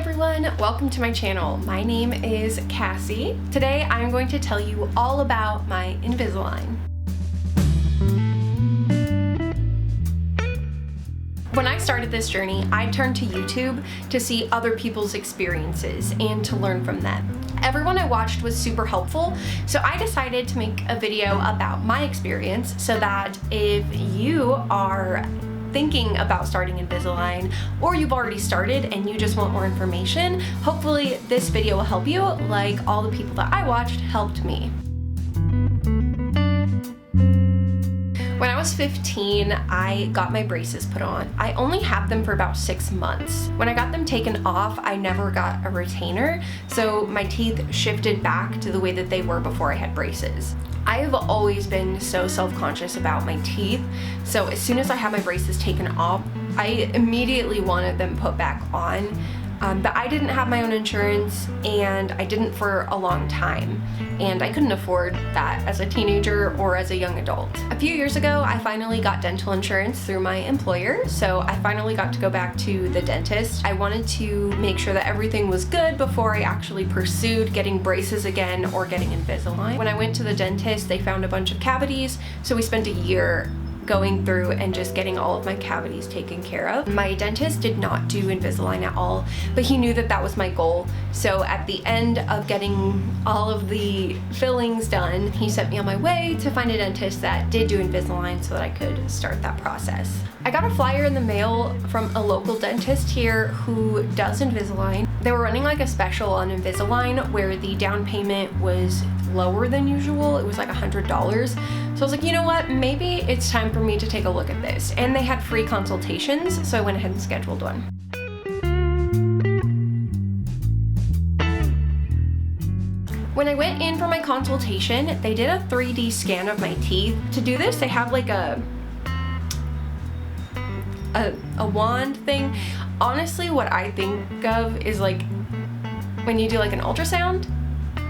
everyone, welcome to my channel. My name is Cassie. Today I'm going to tell you all about my Invisalign. When I started this journey, I turned to YouTube to see other people's experiences and to learn from them. Everyone I watched was super helpful, so I decided to make a video about my experience so that if you are thinking about starting Invisalign, or you've already started and you just want more information, hopefully this video will help you like all the people that I watched helped me. When I was 15, I got my braces put on. I only had them for about 6 months. When I got them taken off, I never got a retainer, so my teeth shifted back to the way that they were before I had braces. I have always been so self-conscious about my teeth, so as soon as I had my braces taken off, I immediately wanted them put back on. But I didn't have my own insurance, and I didn't for a long time, and I couldn't afford that as a teenager or as a young adult. A few years ago, I finally got dental insurance through my employer, so I finally got to go back to the dentist. I wanted to make sure that everything was good before I actually pursued getting braces again or getting Invisalign. When I went to the dentist, they found a bunch of cavities, so we spent a year going through and just getting all of my cavities taken care of. My dentist did not do Invisalign at all, but he knew that that was my goal. So at the end of getting all of the fillings done, he sent me on my way to find a dentist that did do Invisalign so that I could start that process. I got a flyer in the mail from a local dentist here who does Invisalign. They were running like a special on Invisalign where the down payment was lower than usual. It was like $100. So I was like, you know what, maybe it's time for me to take a look at this. And they had free consultations, so I went ahead and scheduled one. When I went in for my consultation, they did a 3D scan of my teeth. To do this, they have like a wand thing. Honestly, what I think of is like when you do like an ultrasound.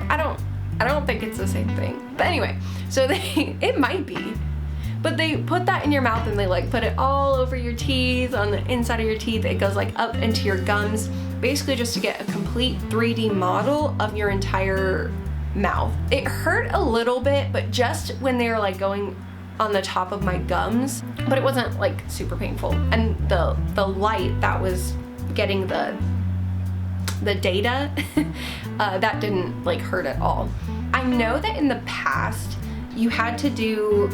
I don't think it's the same thing. But anyway, so it might be, but they put that in your mouth and they like put it all over your teeth, on the inside of your teeth. It goes like up into your gums, basically just to get a complete 3D model of your entire mouth. It hurt a little bit, but just when they were like going on the top of my gums, but it wasn't like super painful. And the light that was getting the data, that didn't like hurt at all. I know that in the past you had to do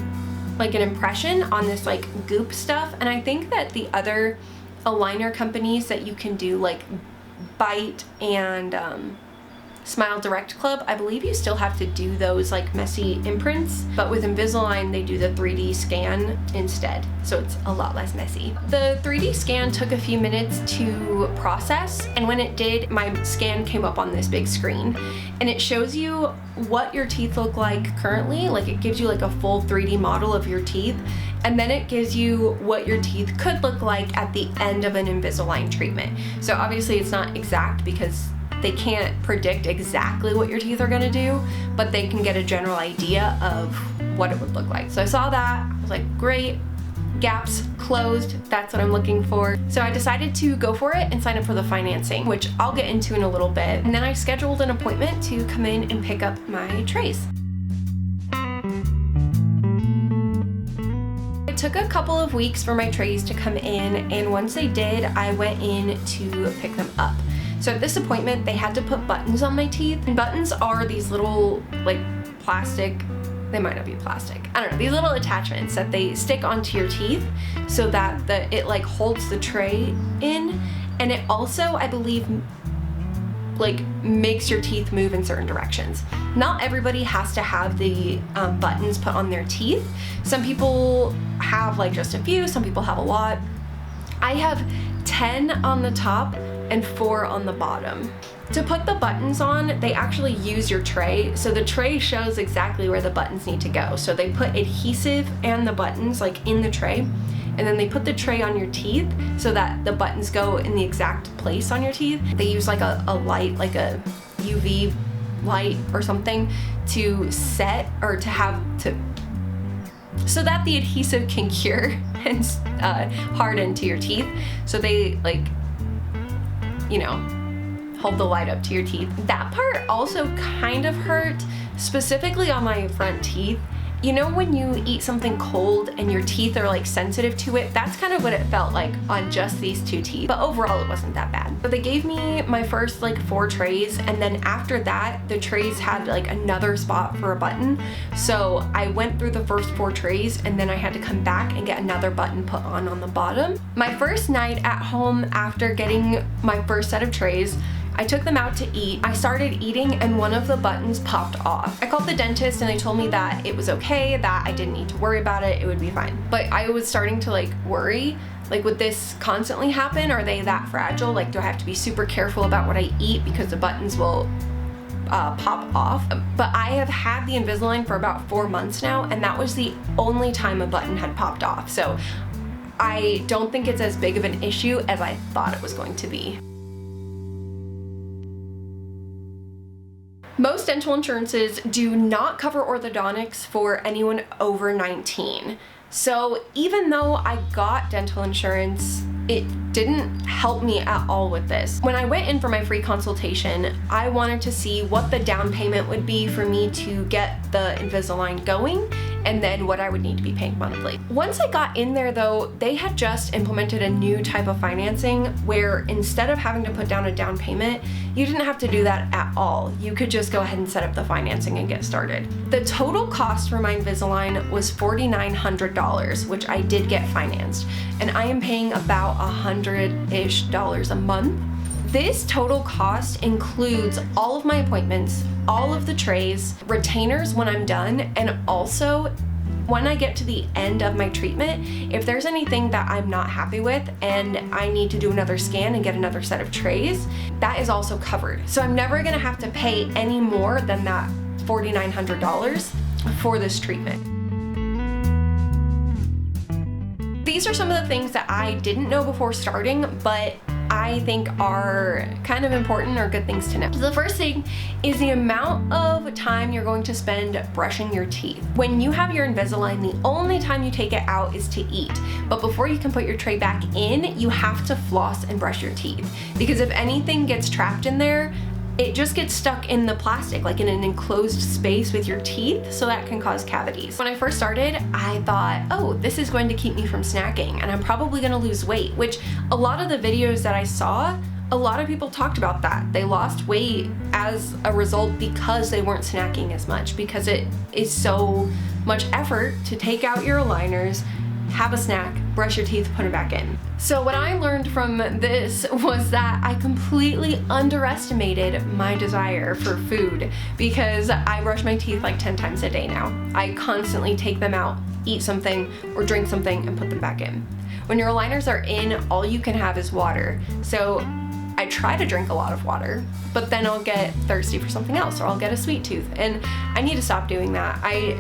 like an impression on this like goop stuff, and I think that the other aligner companies that you can do, like Bite and Smile Direct Club, I believe you still have to do those like messy imprints, but with Invisalign they do the 3D scan instead, so it's a lot less messy. The 3D scan took a few minutes to process, and when it did, my scan came up on this big screen, and it shows you what your teeth look like currently. Like it gives you like a full 3D model of your teeth, and then it gives you what your teeth could look like at the end of an Invisalign treatment. So obviously it's not exact because they can't predict exactly what your teeth are gonna do, but they can get a general idea of what it would look like. So I saw that, I was like, great, gaps closed, that's what I'm looking for. So I decided to go for it and sign up for the financing, which I'll get into in a little bit. And then I scheduled an appointment to come in and pick up my trays. It took a couple of weeks for my trays to come in, and once they did, I went in to pick them up. So at this appointment, they had to put buttons on my teeth. And buttons are these little like plastic, they might not be plastic, I don't know, these little attachments that they stick onto your teeth so that it like holds the tray in. And it also, I believe, like makes your teeth move in certain directions. Not everybody has to have the buttons put on their teeth. Some people have like just a few, some people have a lot. I have 10 on the top and 4 on the bottom. To put the buttons on, they actually use your tray, so the tray shows exactly where the buttons need to go. So they put adhesive and the buttons like in the tray, and then they put the tray on your teeth so that the buttons go in the exact place on your teeth. They use like a light, like a UV light or something to set or to have to, so that the adhesive can cure and harden to your teeth. So they like, you know, hold the light up to your teeth. That part also kind of hurt, specifically on my front teeth. You know when you eat something cold and your teeth are like sensitive to it? That's kind of what it felt like on just these 2 teeth. But overall, it wasn't that bad. But they gave me my first like 4 trays, and then after that, the trays had like another spot for a button. So I went through the first 4 trays, and then I had to come back and get another button put on the bottom. My first night at home after getting my first set of trays, I took them out to eat. I started eating and one of the buttons popped off. I called the dentist and they told me that it was okay, that I didn't need to worry about it, it would be fine. But I was starting to like worry, like would this constantly happen? Are they that fragile? Like do I have to be super careful about what I eat because the buttons will pop off? But I have had the Invisalign for about 4 months now, and that was the only time a button had popped off. So I don't think it's as big of an issue as I thought it was going to be. Most dental insurances do not cover orthodontics for anyone over 19. So even though I got dental insurance, it didn't help me at all with this. When I went in for my free consultation, I wanted to see what the down payment would be for me to get the Invisalign going, and then what I would need to be paying monthly. Once I got in there though, they had just implemented a new type of financing where instead of having to put down a down payment, you didn't have to do that at all. You could just go ahead and set up the financing and get started. The total cost for my Invisalign was $4,900, which I did get financed, and I am paying about $100-ish a month. This total cost includes all of my appointments, all of the trays, retainers when I'm done, and also when I get to the end of my treatment, if there's anything that I'm not happy with and I need to do another scan and get another set of trays, that is also covered. So I'm never gonna have to pay any more than that $4,900 for this treatment. These are some of the things that I didn't know before starting, but I think are kind of important or good things to know. So the first thing is the amount of time you're going to spend brushing your teeth. When you have your Invisalign, the only time you take it out is to eat. But before you can put your tray back in, you have to floss and brush your teeth. Because if anything gets trapped in there, it just gets stuck in the plastic, like in an enclosed space with your teeth, so that can cause cavities. When I first started, I thought, oh, this is going to keep me from snacking, and I'm probably gonna lose weight, which a lot of the videos that I saw, a lot of people talked about that. They lost weight as a result because they weren't snacking as much, because it is so much effort to take out your aligners, have a snack, brush your teeth, put it back in. So what I learned from this was that I completely underestimated my desire for food, because I brush my teeth like 10 times a day now. I constantly take them out, eat something, or drink something and put them back in. When your aligners are in, all you can have is water. So I try to drink a lot of water, but then I'll get thirsty for something else, or I'll get a sweet tooth, and I need to stop doing that. I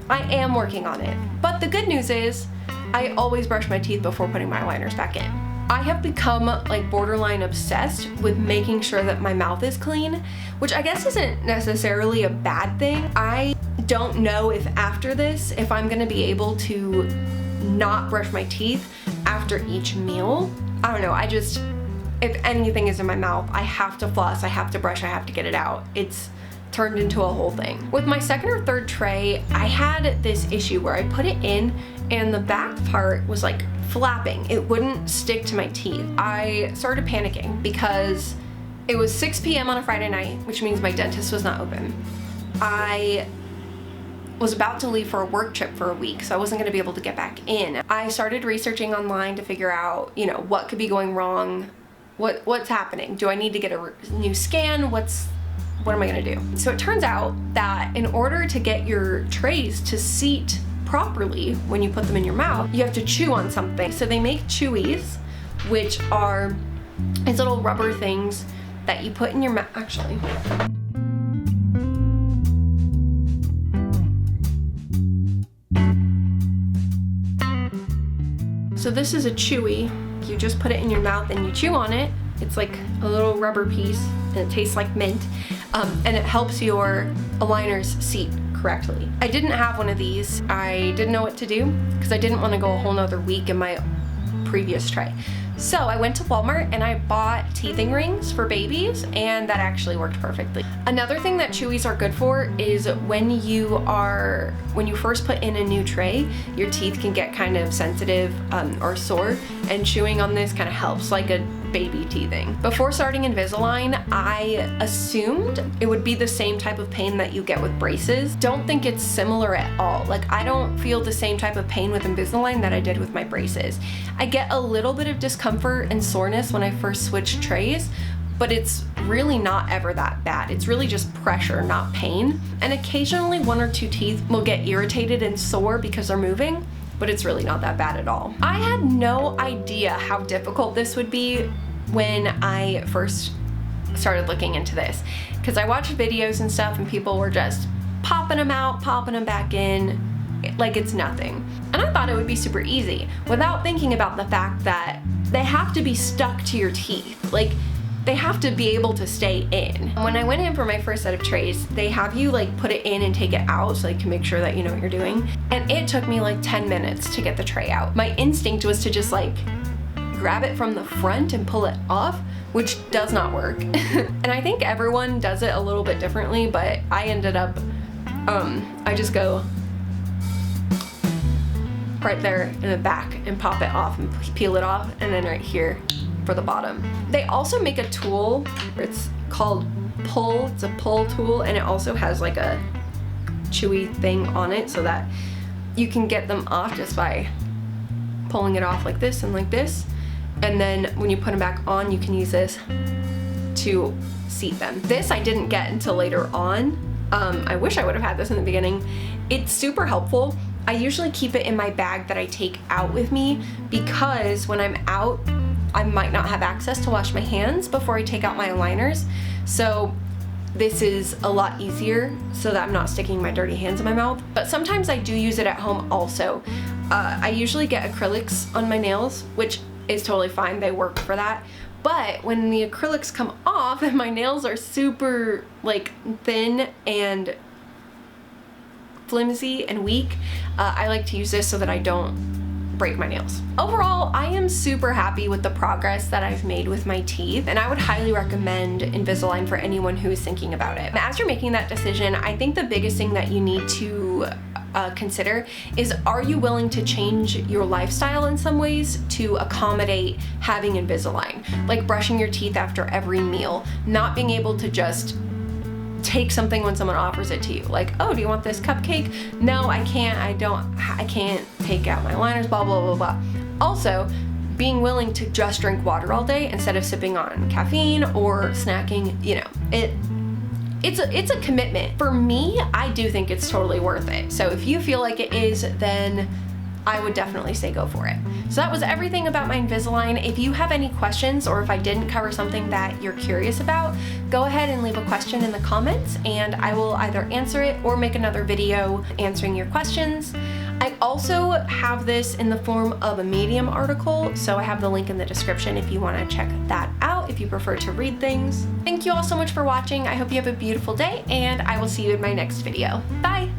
am working on it. But the good news is, I always brush my teeth before putting my aligners back in. I have become like borderline obsessed with making sure that my mouth is clean, which I guess isn't necessarily a bad thing. I don't know if after this, if I'm gonna be able to not brush my teeth after each meal. I don't know, if anything is in my mouth, I have to floss, I have to brush, I have to get it out. It's turned into a whole thing. With my second or third tray, I had this issue where I put it in and the back part was like flapping. It wouldn't stick to my teeth. I started panicking because it was 6 p.m. on a Friday night, which means my dentist was not open. I was about to leave for a work trip for a week, so I wasn't gonna be able to get back in. I started researching online to figure out, what could be going wrong, what's happening. Do I need to get a new scan? What am I gonna do? So it turns out that in order to get your trays to seat properly when you put them in your mouth, you have to chew on something. So they make chewies, which are these little rubber things that you put in your mouth. Actually, so this is a chewy. You just put it in your mouth and you chew on it. It's like a little rubber piece and it tastes like mint, and it helps your aligners seat correctly. I didn't have one of these. I didn't know what to do because I didn't want to go a whole nother week in my previous tray. So I went to Walmart and I bought teething rings for babies, and that actually worked perfectly. Another thing that chewies are good for is when you first put in a new tray, your teeth can get kind of sensitive or sore, and chewing on this kind of helps, like a baby teething. Before starting Invisalign, I assumed it would be the same type of pain that you get with braces. Don't think it's similar at all. Like, I don't feel the same type of pain with Invisalign that I did with my braces. I get a little bit of discomfort and soreness when I first switch trays, but it's really not ever that bad. It's really just pressure, not pain. And occasionally 1 or 2 teeth will get irritated and sore because they're moving, but it's really not that bad at all. I had no idea how difficult this would be when I first started looking into this, because I watched videos and stuff and people were just popping them out, popping them back in, like it's nothing. And I thought it would be super easy without thinking about the fact that they have to be stuck to your teeth. Like, they have to be able to stay in. When I went in for my first set of trays, they have you like put it in and take it out so you can make sure that you know what you're doing. And it took me like 10 minutes to get the tray out. My instinct was to just like grab it from the front and pull it off, which does not work. And I think everyone does it a little bit differently, but I ended up, I just go right there in the back and pop it off and peel it off, and then right here for the bottom. They also make a tool, it's called Pull. It's a pull tool, and it also has like a chewy thing on it so that you can get them off just by pulling it off like this and like this. And then when you put them back on, you can use this to seat them. This I didn't get until later on. I wish I would have had this in the beginning. It's super helpful. I usually keep it in my bag that I take out with me, because when I'm out, I might not have access to wash my hands before I take out my aligners. So this is a lot easier so that I'm not sticking my dirty hands in my mouth. But sometimes I do use it at home also. I usually get acrylics on my nails, which is totally fine. They work for that. But when the acrylics come off and my nails are super like thin and flimsy and weak, I like to use this so that I don't break my nails. Overall, I am super happy with the progress that I've made with my teeth, and I would highly recommend Invisalign for anyone who is thinking about it. As you're making that decision, I think the biggest thing that you need to consider is, are you willing to change your lifestyle in some ways to accommodate having Invisalign? Like brushing your teeth after every meal, not being able to just take something when someone offers it to you. Like, oh, do you want this cupcake? No, I can't. I can't take out my liners, blah, blah, blah, blah. Also, being willing to just drink water all day instead of sipping on caffeine or snacking, you know, it's a commitment. For me, I do think it's totally worth it. So if you feel like it is, then I would definitely say go for it. So that was everything about my Invisalign. If you have any questions, or if I didn't cover something that you're curious about, go ahead and leave a question in the comments and I will either answer it or make another video answering your questions. I also have this in the form of a Medium article, so I have the link in the description if you want to check that out, if you prefer to read things. Thank you all so much for watching. I hope you have a beautiful day, and I will see you in my next video. Bye!